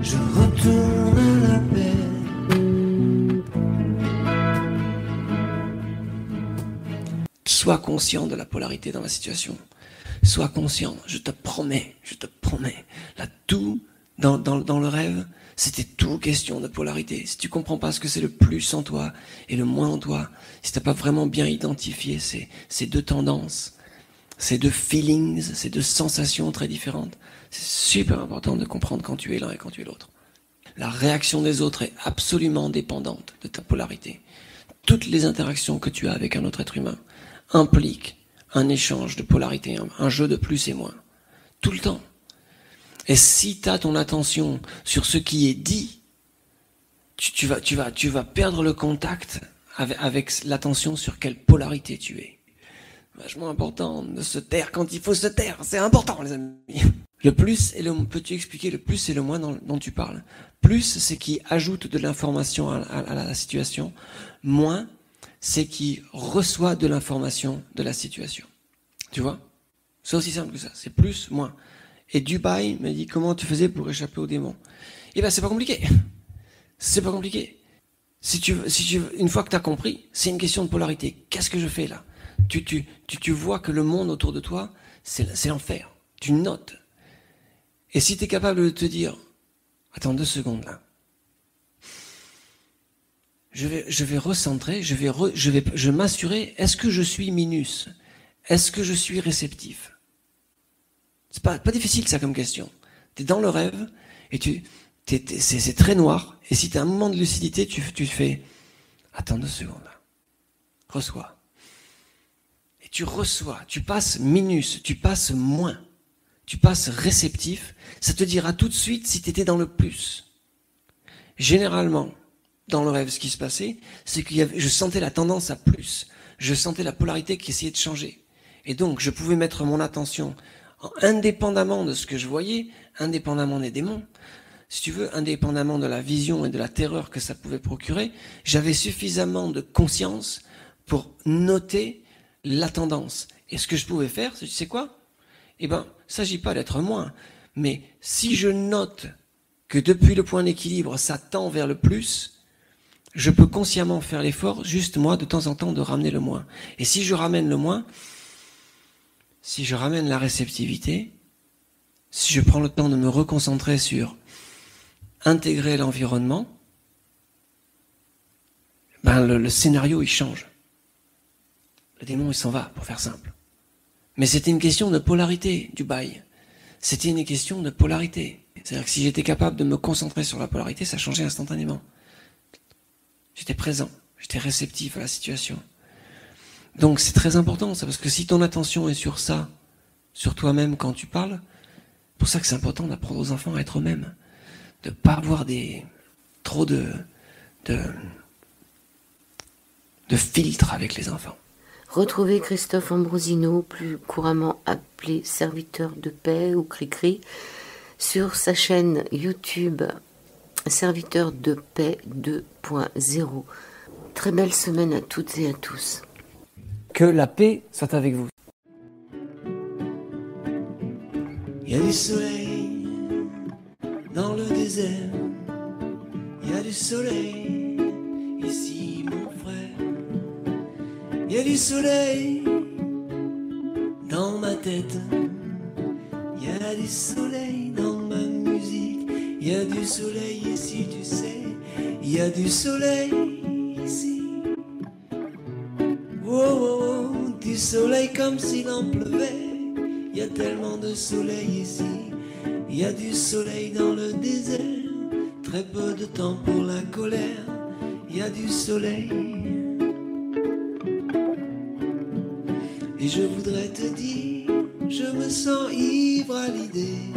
Je retourne à la paix. Sois conscient de la polarité dans la situation. Sois conscient, je te promets. Là, tout dans le rêve, c'était tout question de polarité. Si tu comprends pas ce que c'est le plus en toi et le moins en toi, si t'as pas vraiment bien identifié ces deux tendances, ces deux feelings, ces deux sensations très différentes, c'est super important de comprendre quand tu es l'un et quand tu es l'autre. La réaction des autres est absolument dépendante de ta polarité. Toutes les interactions que tu as avec un autre être humain impliquent un échange de polarité, un jeu de plus et moins. Tout le temps. Et si tu as ton attention sur ce qui est dit, tu vas perdre le contact avec l'attention sur quelle polarité tu es. vachement important de se taire quand il faut se taire. C'est important, les amis. Le plus et le, peux-tu expliquer le plus et le moins dont tu parles? Plus, c'est qui ajoute de l'information à la situation. Moins, c'est qui reçoit de l'information de la situation. Tu vois? C'est aussi simple que ça. C'est plus, moins. Et Dubaï me dit, comment tu faisais pour échapper aux démons? Eh ben, c'est pas compliqué. C'est pas compliqué. Si tu veux, une fois que tu as compris, c'est une question de polarité. Qu'est-ce que je fais là? Tu vois que le monde autour de toi, c'est l'enfer. Tu notes. Et si tu es capable de te dire, attends 2 secondes là, je vais recentrer, je vais m'assurer, est-ce que je suis minus? Est-ce que je suis réceptif? C'est pas difficile ça comme question. Tu es dans le rêve et c'est très noir. Et si tu as un moment de lucidité, tu fais, attends 2 secondes là, reçois. Et tu reçois, tu passes minus, tu passes moins. Tu passes réceptif, ça te dira tout de suite si tu étais dans le plus. Généralement, dans le rêve, ce qui se passait, c'est que je sentais la tendance à plus. Je sentais la polarité qui essayait de changer. Et donc, je pouvais mettre mon attention, indépendamment de ce que je voyais, indépendamment des démons, si tu veux, indépendamment de la vision et de la terreur que ça pouvait procurer, j'avais suffisamment de conscience pour noter la tendance. Et ce que je pouvais faire, tu sais quoi? Eh ben, il ne s'agit pas d'être moins, mais si je note que depuis le point d'équilibre, ça tend vers le plus, je peux consciemment faire l'effort, juste moi, de temps en temps, de ramener le moins. Et si je ramène le moins, si je ramène la réceptivité, si je prends le temps de me reconcentrer sur intégrer l'environnement, ben le scénario, il change. Le démon, il s'en va, pour faire simple. Mais c'était une question de polarité, Dubaï. C'était une question de polarité. C'est-à-dire que si j'étais capable de me concentrer sur la polarité, ça changeait instantanément. J'étais présent, j'étais réceptif à la situation. Donc c'est très important ça, parce que si ton attention est sur ça, sur toi-même quand tu parles, c'est pour ça que c'est important d'apprendre aux enfants à être eux-mêmes. De ne pas avoir trop de filtres avec les enfants. Retrouvez Christophe Ambrosino, plus couramment appelé Serviteur de paix ou Cricri, sur sa chaîne YouTube Serviteur de paix 2.0. Très belle semaine à toutes et à tous. Que la paix soit avec vous. Il y a du soleil dans le désert, il y a du soleil ici mon frère. Il y a du soleil dans ma tête, il y a du soleil dans ma musique, il y a du soleil ici, tu sais, il y a du soleil ici. Oh, oh, oh, du soleil comme s'il en pleuvait, il y a tellement de soleil ici, il y a du soleil dans le désert, très peu de temps pour la colère, il y a du soleil. Et je voudrais te dire, je me sens ivre à l'idée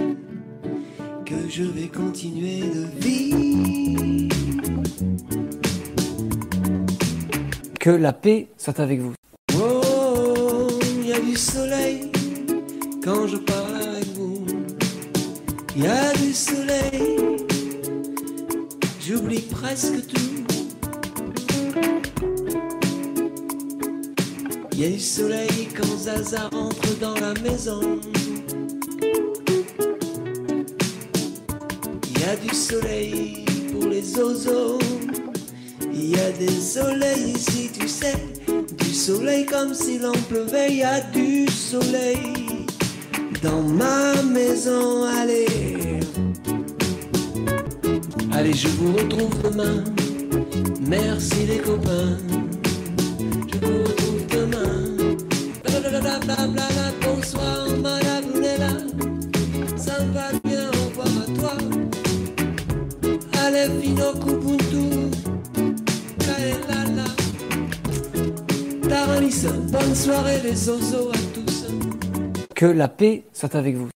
que je vais continuer de vivre. Que la paix soit avec vous. Oh, il y a du soleil quand je parle avec vous. Il y a du soleil, j'oublie presque tout. Il y a du soleil quand Zaza entre dans la maison. Il y a du soleil pour les oiseaux. Il y a des soleils ici, tu sais. Du soleil comme s'il en pleuvait. Il y a du soleil dans ma maison. Allez, allez, je vous retrouve demain. Merci les copains. Je vous retrouve demain. Blablabla, bonsoir madame Nella. Ça va bien, au revoir à toi. Allez, fino kubuntu. Kaelala. Taranissa, bonne soirée les zozos à tous. Que la paix soit avec vous.